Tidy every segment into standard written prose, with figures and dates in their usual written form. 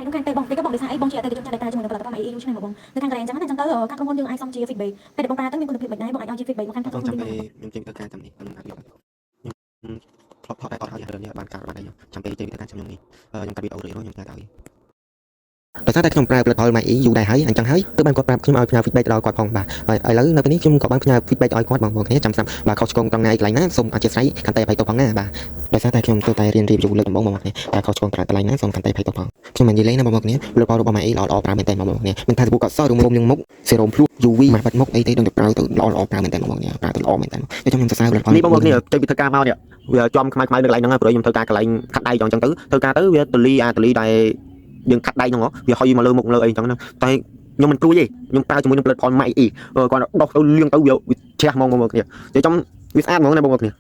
Này nó khang tê bông tí các bông để sai bông chia tê để chúng ta để ta cho mình là các mày yêu cho này mà bông nó khang cái chẳng chẳng tới các con như ai xong chia feedback hay để bông ta tới những con được feedback này bông ai ao chia feedback bông khang các conចាំ như ពេលខ្ញុំចេញទៅការចាំនេះខ្ញុំណាត់យកខ្ញុំធ្លាប់ថតតែអត់ហើយរឿងនេះបានការបានដែរចាំពេលចេញទៅការចាំខ្ញុំនេះខ្ញុំកាត់វីដេអូរួចខ្ញុំថាទៅដោយសារតែខ្ញុំប្រើផលិតផល MyE យូរដែរហើយអញ្ចឹងហើយទើបបានគាត់ប្រាប់ខ្ញុំឲ្យផ្ញើ feedback ដល់គាត់ផងបាទឥឡូវនៅពេលនេះខ្ញុំក៏បានផ្ញើ feedback ឲ្យគាត់បងប្អូនគ្នាចាំស្រាប់បាទខុសឆ្គងត្រង់ណាឯកន្លែងណាសូមអធិស្ឋានកាន់តែអភ័យទោសផងណាបាទដោយសារតែខ្ញុំទៅតែរៀន review លើកដំបូងបងប្អូនគ្នាបាទខុសឆ្គងត្រង់កន្លែងណាសូមកាន់តែអភ័យទោសផងខ្ញុំមិននិយាយលេងណាបងប្អូនគ្នាផលិតផលរបស់ MyE ល្អប្រើមែនតើបងប្អូនគ្នាមិនថាសាប៊ូកក់សក់ឬមុំលាងមុខសេរ៉ូមភ្លុះ UV មកបាត់មុខអីទេដឹងតែប្រើទៅល្អប្រើមែនតើបងប្អូនគ្នាប្រើទៅល្អមែនតើខ្ញុំសរសើរផលិតផលនេះបងប្អូនគ្នាចេញពីធ្វើការមកនេះវាចំខ្មៅនៅកន្លែងហ្នឹងហើយព្រោះខ្ញុំធ្វើការកន្លែងខាត់ដៃអញ្ចឹងទៅធ្វើការទៅវាទលីដែលយើងខាត់ដៃហ្នឹងវាហុយមកលើមុខលើអីអញ្ចឹងតែខ្ញុំមិនព្រួយទេខ្ញុំប្រើជាមួយនឹងផលិតផល MyE គាត់ដោះទៅលាងទៅវាជ្រះហ្មងបងប្អូនគ្នានិយាយចំវាស្អាតហ្មងណាបងប្អូនគ្នា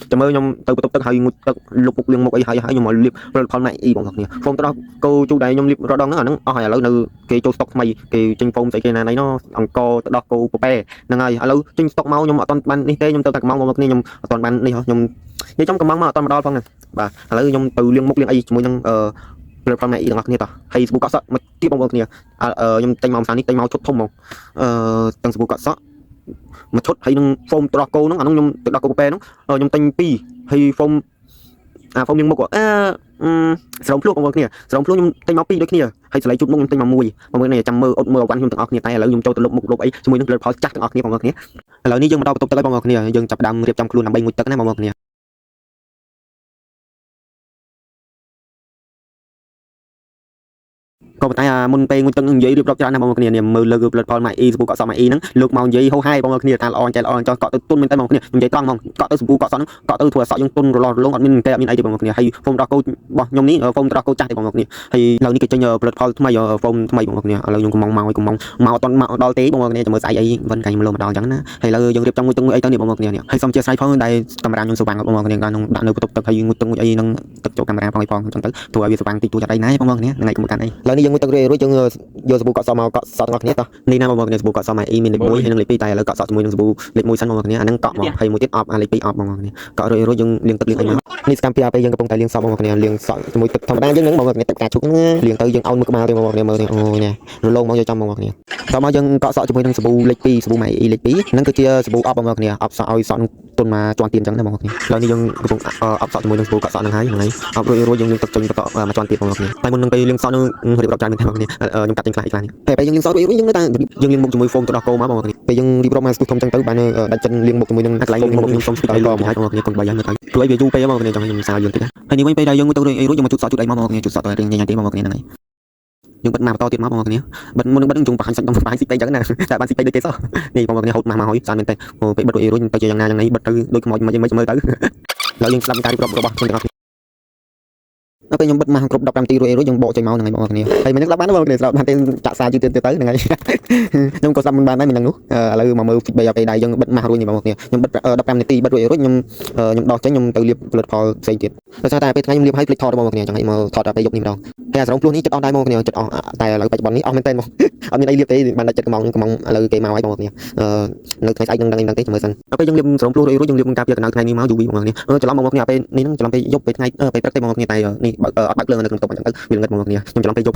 ចាំមើលខ្ញុំទៅបន្ទប់ទឹកហើយងូតទឹកលុបពុកលាងមុខអីហើយខ្ញុំមកលាបផលិតផល MyE បងប្អូនគ្នាហ្វូមទៅដល់គោជូរដែលខ្ញុំលាបរដងហ្នឹងអាហ្នឹងអស់ហើយឥឡូវនៅគេចូលស្តុកថ្មីគេចេញហ្វូមស្អីគេណាណៃនោះអង្គទៅដោះគោពពែហ្នឹងហើយឥឡូវចេញស្តុកមកខ្ញុំអត់ទាន់បាននេះទេខ្ញុំទៅតែកំងបងប្អូនគ្នាខ្ញុំអត់ទាន់បាននេះខ្ញុំនិយាយចំកំងមកអត់ទាន់មកដល់ផងបាទឥឡូវខ្ញុំទៅលាងមុខលាងអីជាមួយនឹងផលិតផល MyE ទាំងអស់គ្នាតោះហើយសាប៊ូកក់សក់មកទៀតបងប្អូនគ្នាខ្ញុំទិញមកម្សិលនេះទិញមកឈុតធំហ្មងទាំងសាប៊ូកក់សក់មួយឈុតហើយនឹងហ្វូមត្រោះគោហ្នឹងអានោះខ្ញុំទៅដោះគោពពែហ្នឹងខ្ញុំទិញ2ហើយហ្វូមហ្វូមលាងមុខស្រោមភ្លុះបងប្អូនគ្នាស្រោមភ្លុះខ្ញុំទិញមក2ដូចគ្នាហើយស្លៃជូតមុខខ្ញុំទិញមក1បងប្អូនគ្នាចាំមើលអត់មើលអវ៉ាន់ខ្ញុំទាំងអស់គ្នាតែឥឡូវខ្ញុំចូលទៅលុបមុខលុបអីជាមួយនឹងផលិតផលចាស់ទាំងអស់គ្នាបងប្អូនគ្នាឥឡូវនេះយើងមកដល់បន្ទប់ទឹកហើយបងប្អូនគ្នាយើងចាប់ផ្ដើមរៀបចំខ្លួនដើម្បីងូតទឹកណាបងប្អូនគ្នាក៏ប៉ុន្តែមុនពេលងូតទឹកនឹងនិយាយរៀបរាប់ច្រើនណាស់បងប្អូនគ្នាមើលលើផលិតផល MyE សាប៊ូកក់សក់ MyE ហ្នឹងលើកមកនិយាយហោហាយបងប្អូនគ្នាថាល្អចែល្អចោះកក់ទៅទុនមែនតើបងប្អូនគ្នានិយាយត្រង់ហ្មងកក់ទៅសាប៊ូកក់សក់ហ្នឹងកក់ទៅធ្វើឲ្យសក់យើងទុនរលាស់រលោងអត់មានតែអត់មានអីទេបងប្អូនគ្នាហើយហ្វូមដោះគោរបស់ខ្ញុំនេះហ្វូមដោះគោចាស់ទេបងប្អូនគ្នាហើយឥឡូវនេះគេចេញផលិតផលថ្មីហ្វូមថ្មីបងប្អូនគ្នាឥឡូវខ្ញុំកំងមកអត់មកដល់ទេបងប្អូនគ្នាចាំមើលស្អែកអីវិនកាញ់មកលើមកដល់អញ្ចឹងណាហើយឥឡូវយើងរៀបចំងូតទឹកមួយអីទៅនេះបងប្អូនគ្នាហើយសូមអធិស្ឋានផងដែលកាមេរ៉ាខ្ញុំស្វាងបងប្អូនគ្នាគាត់នឹងដាក់នៅបន្ទប់ទឹកហើយងូតទឹកមួយអីនឹងទឹកចូលកាមេរ៉ាផងអីផងអញ្ចឹងទៅធ្វើឲ្យវាស្វាងតិចតួចអត់អីណាបងប្អូនគ្នាថ្ងៃកុំកាន់អីឥឡូវនេះយើងងូតទឹករួចយើងយកសាប៊ូកក់សក់មកកក់សក់ទាំងអស់គ្នាតោះនេះណាបងប្អូនគ្នាសាប៊ូកក់សក់ MyE មានលេខ1ហើយនិងលេខ2តែឥឡូវកក់សក់ជាមួយនឹងសាប៊ូលេខ1សិនបងប្អូនគ្នាអាហ្នឹងកក់មកហើយមួយទៀតអប់លេខ2អប់បងប្អូនគ្នាកក់រួចយើងលាងទឹកលាងអីមកនេះសកម្មភាពពេលយើងកំពុងតែលាងសក់បងប្អូនគ្នាលាងសក់ជាមួយទឹកធម្មតាយើងហ្នឹងបងប្អូនគ្នាទឹកកាជុកហ្នឹងលាងទៅយើងអោនមួយក្បាលទេបងប្អូនគ្នាមើលនេះអូនេះរលោងមកយកចំបងប្អូនគ្នាតោះមកយើងកក់សក់ជាមួយនឹងសាប៊ូលេខ2សាប៊ូ MyE លេខ2ហ្នឹងគឺជាសាប៊ូអប់បងប្អូនគ្នាអប់សក់ឲ្យសក់ទុនមកជាន់ទៀតអញ្ចឹងណាបងប្អូនគ្នាឥឡូវនេះយើងកំពុងអប់សក់ជាមួយនឹងសាប៊ូកក់សក់ហ្នឹងហើយអប់រួចយើងលាងទឹកចេញបន្តមកជាន់ទៀតបងប្អូនគ្នាតែមុននឹងពេលលាងសក់នឹងរៀបរាប់ច្រើនមែនទេបងប្អូនគ្នាខ្ញុំកាត់ចេញខ្លះនេះពេលយើងលាងសក់រួចយើងនៅតែយើងលាងមុខជាមួយហ្វូមទៅដោះគោមកបងប្អូនគ្នាពេលយើងរៀបរាប់មកស្ទុះធំចឹងទៅបានដាច់ចិនលាងមុខជាមួយនឹងកន្លែងលាងមុខខ្ញុំសុំស្ទុះឲ្យរមកឲ្យបងប្អូនគ្នាកុំបាយយ៉ាងទៅព្រោះវាយូរពេកបងប្អូនគ្នាចង់ខ្ញុំសាយើងតិចហើយនេះវិញពេលដែលយើងទៅរួចយើងមកជូតសក់ជូតអីមកបងប្អូនគ្នាជូតសក់ទៅរៀងញ៉ាំទេបងប្អូនគ្នាហ្នឹងហើយយើងបិទមកបន្តទៀតមកបងប្អូនគ្នាបិទមុនបិទនឹងជុំបង្ហាញសាច់ដុំបង្ហាញស៊ីពេកចឹងណាតែបានស៊ីពេកដូចគេសោះនេះបងប្អូនគ្នាហូតមកហើយសានមែនទេពេលបិទរួចទៅជាយ៉ាងណាយ៉ាងនេះបិទទៅដូចខ្មោចមិនមើលទៅឡើយយើងស្ដាប់ការរៀបរាប់របស់ខ្ញុំទាំងអស់ដល់ពេលខ្ញុំបិទមកគ្រប់15នាទីរួចយើងបកចេញមកហ្នឹងហើយបងប្អូនគ្នាហើយមិនស្ដាប់បានទេបងប្អូនគ្នាស្ដាប់បានទេចាក់សារយឺតទៅហ្នឹងហើយខ្ញុំក៏ស្ដាប់មិនបានដែរមិនហ្នឹងនោះឥឡូវមកមើល feedback ពេលដែលយើងបិទមករួចនេះបងប្អូនគ្នាខ្ញុំបិទ15នាទីបិទរួចខ្ញុំដោះចេញខ្ញុំទៅលាបផលិតផលផ្សេងទៀតដោយសារតែពេលថ្ងៃខ្ញុំលាបឲ្យភ្លេចថតបងប្អូនគ្នាចឹងហើយមកថតដល់ពេលយប់នេះម្ដងហើយអាស្រោមភ្លោះនេះចិត្តអស់ដែរបងប្អូនគ្នាចិត្តអស់តែឥឡូវបច្ចុប្បន្ននេះអស់មែនតើបងអត់មានអីលាបទេបានតែចិត្តកំងឥឡូវគេមកហើយបងប្អូនគ្នានៅថ្ងៃស្អែកនឹងដឹងទេចាំមើលសិនដល់ពេលយើងលាបស្រោមភ្លោះរួចយើងលាបការពារកណ្ដៅថ្ងៃនេះមក UV បងប្អូនគ្នាច្រឡំបងប្អូនគ្នាពេលនេះហ្នឹងច្រឡំពេលយប់ពេលថ្ងៃពេលព្រឹកទេបងប្អូនគ្នាតែនេះអត់បើកភ្លើងនៅក្នុងតុអញ្ចឹងទៅវាល្ងឹតបងប្អូនគ្នាខ្ញុំច្រឡំពេលយប់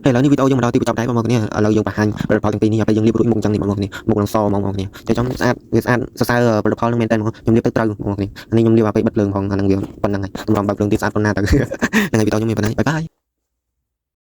ហើយឥឡូវនេះវីដេអូយើងមកដល់ទីបញ្ចប់ដែរបងប្អូនគ្នាឥឡូវយើងបង្ហាញផលិតផលទាំងពីរនេះពេលយើងលាបរួចមុខអញ្ចឹងនេះបងប្អូនគ្នាមុខនឹងសបងប្អូនគ្នាចាំស្អាតវាស្អាតសរសើរផលិតផលនឹងមែនតើខ្ញុំលាបទៅត្រូវបងប្អូនគ្នានេះខ្ញុំលាបឲ្យពេលបិទភ្លើងផងអានឹងវាប៉ុណ្្នឹងហើយខ្ញុំរំបើកភ្លើងទៀតស្អាតប៉ុណ្ណាទៅហ្នឹងហើយវីដេអូខ្ញុំមានប៉ុណ្ណេះបាយបាយ